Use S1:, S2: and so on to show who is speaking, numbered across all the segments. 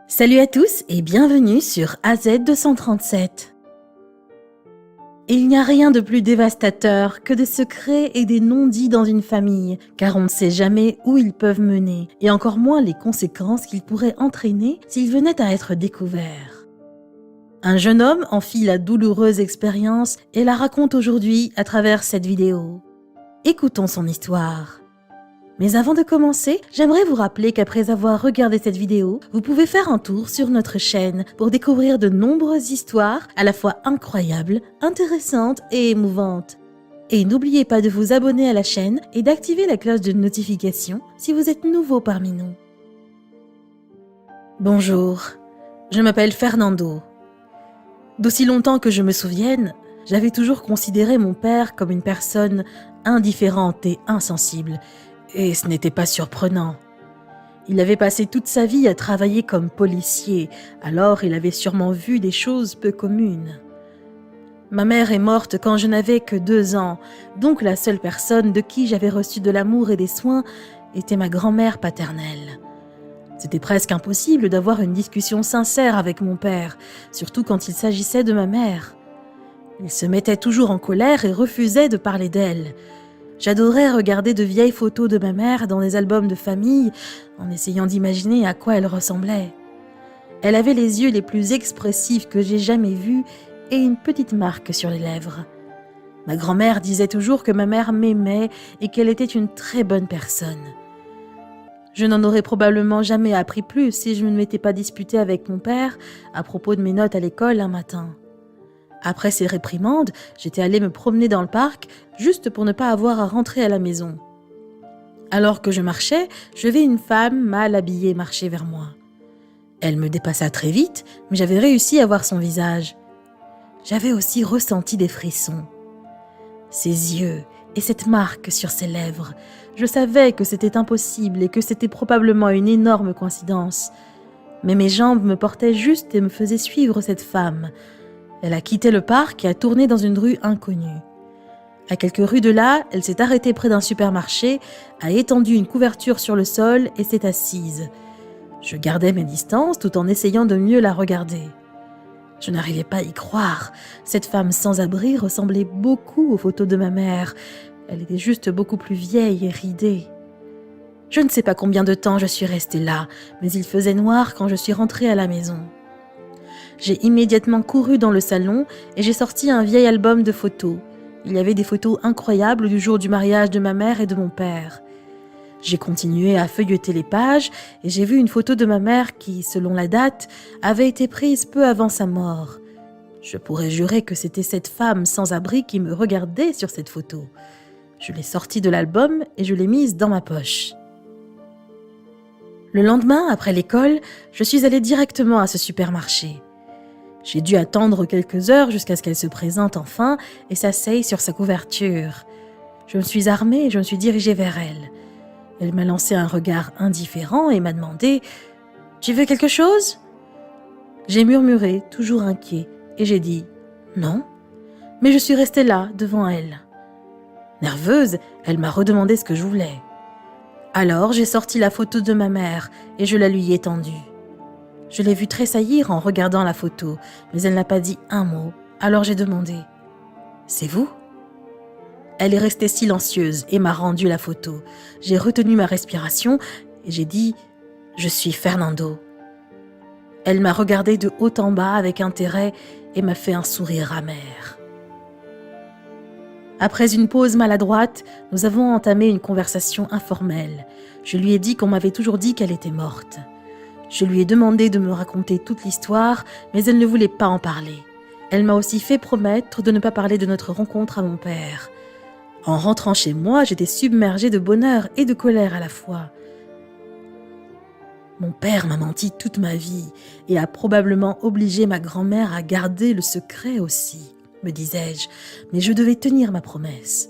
S1: Salut à tous et bienvenue sur AZ237. Il n'y a rien de plus dévastateur que des secrets et des non-dits dans une famille, car on ne sait jamais où ils peuvent mener, et encore moins les conséquences qu'ils pourraient entraîner s'ils venaient à être découverts. Un jeune homme en fit la douloureuse expérience et la raconte aujourd'hui à travers cette vidéo. Écoutons son histoire. Mais avant de commencer, j'aimerais vous rappeler qu'après avoir regardé cette vidéo, vous pouvez faire un tour sur notre chaîne pour découvrir de nombreuses histoires à la fois incroyables, intéressantes et émouvantes. Et n'oubliez pas de vous abonner à la chaîne et d'activer la cloche de notification si vous êtes nouveau parmi nous. Bonjour, je m'appelle Fernando. D'aussi longtemps que je me souvienne, j'avais toujours considéré mon père comme une personne indifférente et insensible. Et ce n'était pas surprenant. Il avait passé toute sa vie à travailler comme policier, alors il avait sûrement vu des choses peu communes. Ma mère est morte quand je n'avais que 2 ans, donc la seule personne de qui j'avais reçu de l'amour et des soins était ma grand-mère paternelle. C'était presque impossible d'avoir une discussion sincère avec mon père, surtout quand il s'agissait de ma mère. Il se mettait toujours en colère et refusait de parler d'elle. J'adorais regarder de vieilles photos de ma mère dans des albums de famille, en essayant d'imaginer à quoi elle ressemblait. Elle avait les yeux les plus expressifs que j'ai jamais vus et une petite marque sur les lèvres. Ma grand-mère disait toujours que ma mère m'aimait et qu'elle était une très bonne personne. Je n'en aurais probablement jamais appris plus si je ne m'étais pas disputée avec mon père à propos de mes notes à l'école un matin. Après ces réprimandes, j'étais allée me promener dans le parc juste pour ne pas avoir à rentrer à la maison. Alors que je marchais, je vis une femme mal habillée marcher vers moi. Elle me dépassa très vite, mais j'avais réussi à voir son visage. J'avais aussi ressenti des frissons. Ses yeux et cette marque sur ses lèvres, je savais que c'était impossible et que c'était probablement une énorme coïncidence. Mais mes jambes me portaient juste et me faisaient suivre cette femme. Elle a quitté le parc et a tourné dans une rue inconnue. À quelques rues de là, elle s'est arrêtée près d'un supermarché, a étendu une couverture sur le sol et s'est assise. Je gardais mes distances tout en essayant de mieux la regarder. Je n'arrivais pas à y croire. Cette femme sans abri ressemblait beaucoup aux photos de ma mère. Elle était juste beaucoup plus vieille et ridée. Je ne sais pas combien de temps je suis restée là, mais il faisait noir quand je suis rentrée à la maison. J'ai immédiatement couru dans le salon et j'ai sorti un vieil album de photos. Il y avait des photos incroyables du jour du mariage de ma mère et de mon père. J'ai continué à feuilleter les pages et j'ai vu une photo de ma mère qui, selon la date, avait été prise peu avant sa mort. Je pourrais jurer que c'était cette femme sans abri qui me regardait sur cette photo. Je l'ai sortie de l'album et je l'ai mise dans ma poche. Le lendemain, après l'école, je suis allée directement à ce supermarché. J'ai dû attendre quelques heures jusqu'à ce qu'elle se présente enfin et s'asseye sur sa couverture. Je me suis armée et je me suis dirigée vers elle. Elle m'a lancé un regard indifférent et m'a demandé « Tu veux quelque chose ?» J'ai murmuré, toujours inquiet, et j'ai dit « Non ». Mais je suis restée là, devant elle. Nerveuse, elle m'a redemandé ce que je voulais. Alors j'ai sorti la photo de ma mère et je la lui ai tendue. Je l'ai vue tressaillir en regardant la photo, mais elle n'a pas dit un mot. Alors j'ai demandé « C'est vous ?» Elle est restée silencieuse et m'a rendu la photo. J'ai retenu ma respiration et j'ai dit « Je suis Fernando ». Elle m'a regardé de haut en bas avec intérêt et m'a fait un sourire amer. Après une pause maladroite, nous avons entamé une conversation informelle. Je lui ai dit qu'on m'avait toujours dit qu'elle était morte. Je lui ai demandé de me raconter toute l'histoire, mais elle ne voulait pas en parler. Elle m'a aussi fait promettre de ne pas parler de notre rencontre à mon père. En rentrant chez moi, j'étais submergée de bonheur et de colère à la fois. Mon père m'a menti toute ma vie et a probablement obligé ma grand-mère à garder le secret aussi, me disais-je, mais je devais tenir ma promesse.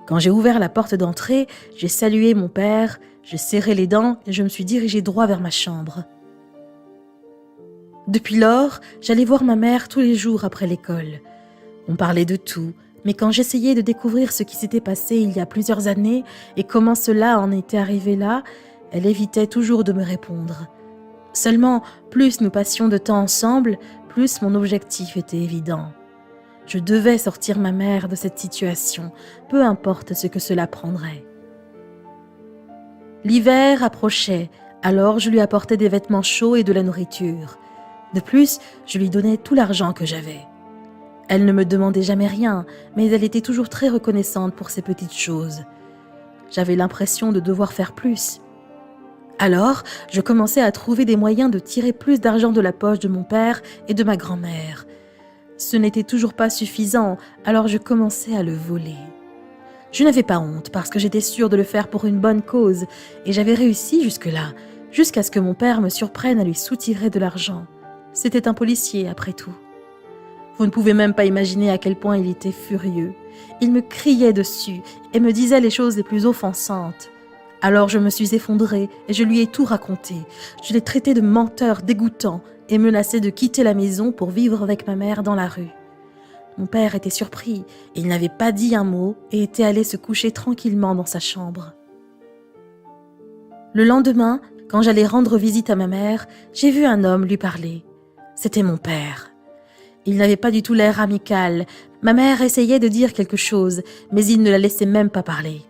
S1: Quand j'ai ouvert la porte d'entrée, j'ai salué mon père, j'ai serré les dents et je me suis dirigée droit vers ma chambre. Depuis lors, j'allais voir ma mère tous les jours après l'école. On parlait de tout, mais quand j'essayais de découvrir ce qui s'était passé il y a plusieurs années et comment cela en était arrivé là, elle évitait toujours de me répondre. Seulement, plus nous passions de temps ensemble, plus mon objectif était évident. Je devais sortir ma mère de cette situation, peu importe ce que cela prendrait. L'hiver approchait, alors je lui apportais des vêtements chauds et de la nourriture. De plus, je lui donnais tout l'argent que j'avais. Elle ne me demandait jamais rien, mais elle était toujours très reconnaissante pour ces petites choses. J'avais l'impression de devoir faire plus. Alors, je commençais à trouver des moyens de tirer plus d'argent de la poche de mon père et de ma grand-mère. Ce n'était toujours pas suffisant, alors je commençais à le voler. Je n'avais pas honte parce que j'étais sûre de le faire pour une bonne cause et j'avais réussi jusque-là, jusqu'à ce que mon père me surprenne à lui soutirer de l'argent. C'était un policier, après tout. Vous ne pouvez même pas imaginer à quel point il était furieux. Il me criait dessus et me disait les choses les plus offensantes. Alors je me suis effondrée et je lui ai tout raconté. Je l'ai traité de menteur dégoûtant et menacé de quitter la maison pour vivre avec ma mère dans la rue. Mon père était surpris, il n'avait pas dit un mot et était allé se coucher tranquillement dans sa chambre. Le lendemain, quand j'allais rendre visite à ma mère, j'ai vu un homme lui parler. C'était mon père. Il n'avait pas du tout l'air amical. Ma mère essayait de dire quelque chose, mais il ne la laissait même pas parler.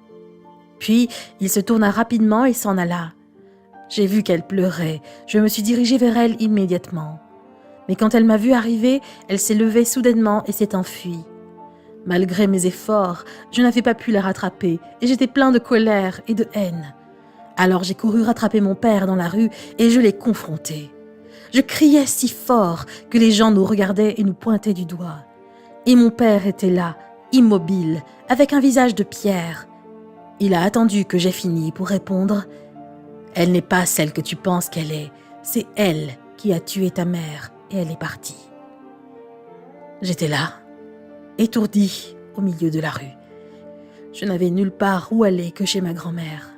S1: Puis, il se tourna rapidement et s'en alla. J'ai vu qu'elle pleurait. Je me suis dirigée vers elle immédiatement. Mais quand elle m'a vu arriver, elle s'est levée soudainement et s'est enfuie. Malgré mes efforts, je n'avais pas pu la rattraper et j'étais plein de colère et de haine. Alors j'ai couru rattraper mon père dans la rue et je l'ai confronté. Je criais si fort que les gens nous regardaient et nous pointaient du doigt. Et mon père était là, immobile, avec un visage de pierre. Il a attendu que j'ai fini pour répondre « Elle n'est pas celle que tu penses qu'elle est, c'est elle qui a tué ta mère et elle est partie. » J'étais là, étourdie au milieu de la rue. Je n'avais nulle part où aller que chez ma grand-mère.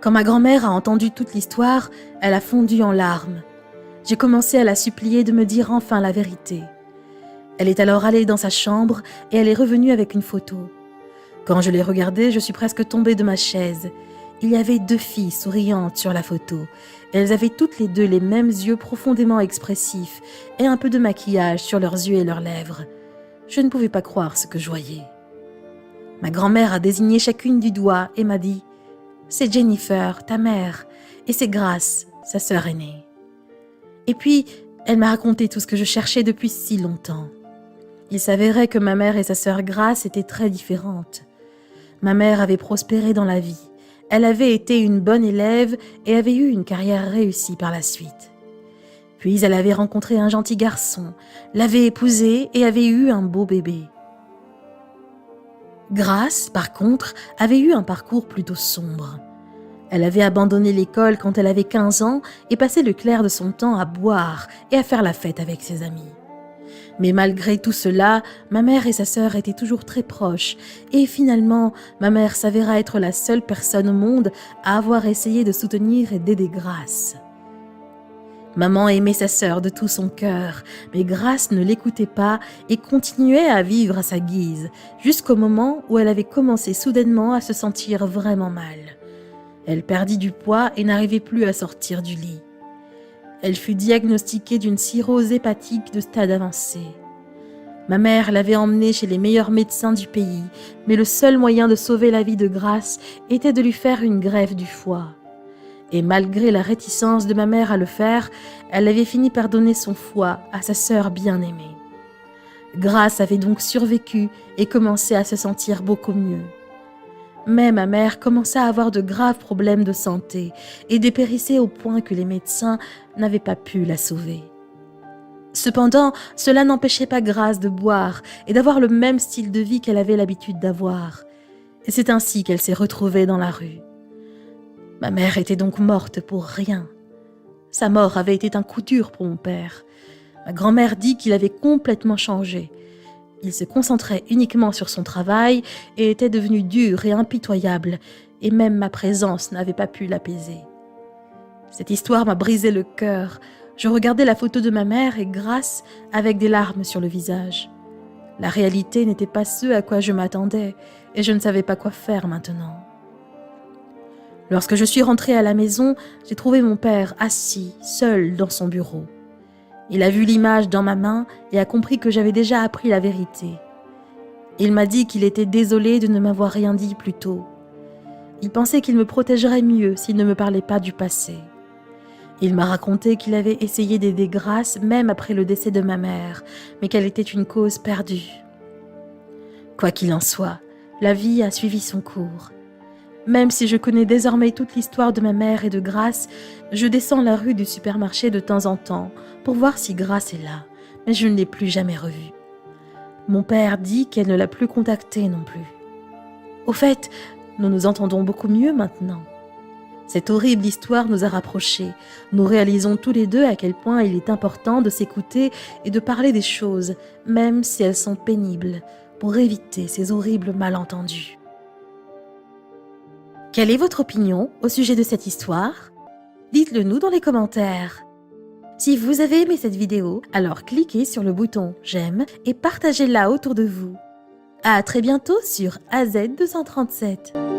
S1: Quand ma grand-mère a entendu toute l'histoire, elle a fondu en larmes. J'ai commencé à la supplier de me dire enfin la vérité. Elle est alors allée dans sa chambre et elle est revenue avec une photo. Quand je l'ai regardée, je suis presque tombée de ma chaise. Il y avait 2 filles souriantes sur la photo. Elles avaient toutes les 2 les mêmes yeux profondément expressifs et un peu de maquillage sur leurs yeux et leurs lèvres. Je ne pouvais pas croire ce que je voyais. Ma grand-mère a désigné chacune du doigt et m'a dit « C'est Jennifer, ta mère, et c'est Grace, sa sœur aînée. » Et puis, elle m'a raconté tout ce que je cherchais depuis si longtemps. Il s'avérait que ma mère et sa sœur Grace étaient très différentes. Ma mère avait prospéré dans la vie. Elle avait été une bonne élève et avait eu une carrière réussie par la suite. Puis elle avait rencontré un gentil garçon, l'avait épousé et avait eu un beau bébé. Grace, par contre, avait eu un parcours plutôt sombre. Elle avait abandonné l'école quand elle avait 15 ans et passé le clair de son temps à boire et à faire la fête avec ses amis. Mais malgré tout cela, ma mère et sa sœur étaient toujours très proches et finalement, ma mère s'avéra être la seule personne au monde à avoir essayé de soutenir et d'aider Grace. Maman aimait sa sœur de tout son cœur, mais Grace ne l'écoutait pas et continuait à vivre à sa guise, jusqu'au moment où elle avait commencé soudainement à se sentir vraiment mal. Elle perdit du poids et n'arrivait plus à sortir du lit. Elle fut diagnostiquée d'une cirrhose hépatique de stade avancé. Ma mère l'avait emmenée chez les meilleurs médecins du pays, mais le seul moyen de sauver la vie de Grace était de lui faire une greffe du foie. Et malgré la réticence de ma mère à le faire, elle avait fini par donner son foie à sa sœur bien-aimée. Grace avait donc survécu et commençait à se sentir beaucoup mieux. Mais ma mère commença à avoir de graves problèmes de santé et dépérissait au point que les médecins n'avaient pas pu la sauver. Cependant, cela n'empêchait pas Grace de boire et d'avoir le même style de vie qu'elle avait l'habitude d'avoir. Et c'est ainsi qu'elle s'est retrouvée dans la rue. Ma mère était donc morte pour rien. Sa mort avait été un coup dur pour mon père. Ma grand-mère dit qu'il avait complètement changé. Il se concentrait uniquement sur son travail et était devenu dur et impitoyable, et même ma présence n'avait pas pu l'apaiser. Cette histoire m'a brisé le cœur. Je regardais la photo de ma mère et Grace avec des larmes sur le visage. La réalité n'était pas ce à quoi je m'attendais, et je ne savais pas quoi faire maintenant. Lorsque je suis rentrée à la maison, j'ai trouvé mon père assis, seul dans son bureau. Il a vu l'image dans ma main et a compris que j'avais déjà appris la vérité. Il m'a dit qu'il était désolé de ne m'avoir rien dit plus tôt. Il pensait qu'il me protégerait mieux s'il ne me parlait pas du passé. Il m'a raconté qu'il avait essayé d'aider Grace même après le décès de ma mère, mais qu'elle était une cause perdue. Quoi qu'il en soit, la vie a suivi son cours. Même si je connais désormais toute l'histoire de ma mère et de Grace, je descends la rue du supermarché de temps en temps pour voir si Grace est là, mais je ne l'ai plus jamais revue. Mon père dit qu'elle ne l'a plus contactée non plus. Au fait, nous nous entendons beaucoup mieux maintenant. Cette horrible histoire nous a rapprochés. Nous réalisons tous les deux à quel point il est important de s'écouter et de parler des choses, même si elles sont pénibles, pour éviter ces horribles malentendus. Quelle est votre opinion au sujet de cette histoire? Dites-le nous dans les commentaires. Si vous avez aimé cette vidéo, alors cliquez sur le bouton j'aime et partagez-la autour de vous. À très bientôt sur AZ237.